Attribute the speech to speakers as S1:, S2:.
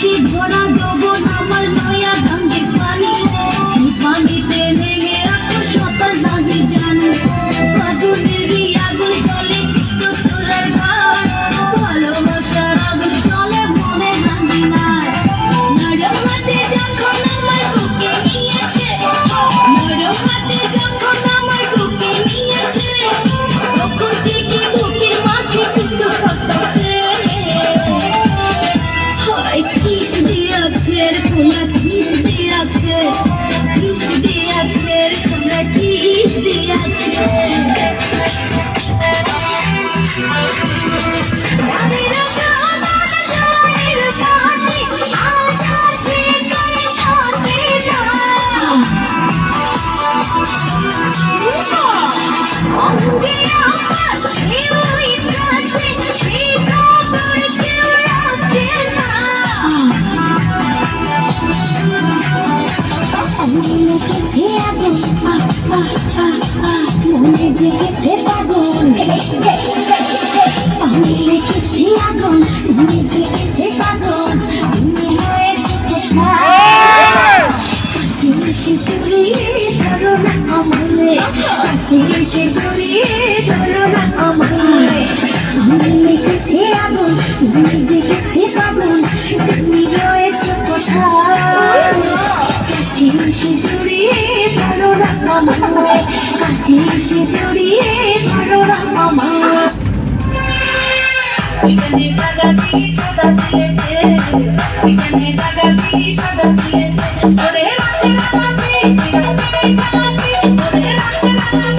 S1: হাসি ভরা যৌবন আমার নয়া গঙ্গে পানি, পানিতে নেমে রাখো সাঁতার নাহি জানি, আগুনেরই আগুন চলে কৃষ্ণ চূড়ার গান, ভালোবাসার আগুন চলে মনে ভাঙি নাই। নরম হাতে যখন আমার বুকে নিয়েছে, নরম হাতে যখন আমার বুকে নিয়েছে, তখন থেকে বুকের মাঝে কিন্তু ফাটছে। হায় কিস দিয়েছে রে পোলা, কিস দিয়েছে, কিস দিয়েছে রে ছোমরা, কিস দিয়েছে। মনে জেগেছে পাগল, আমি লিখেছি আগুন, মনে জেগেছে পাগল, তুমি হয়েছে কোথায়? কাছে এসে জড়িয়ে ধরো না আমায়, কাছে এসে জড়িয়ে ধরো না আমায়। আমি লিখেছি আগুন, মনে জেগেছে পাগল, তুমি রয়েছে কোথায়? কাছে এসে জড়িয়ে ধরো না আমায়, কাছে এসে জড়িয়ে ধরো না আমায়। এখানে দাগা দিয়ে সাদা দিয়েছে, এখানে দাগা দিয়ে সাদা দিয়েছে।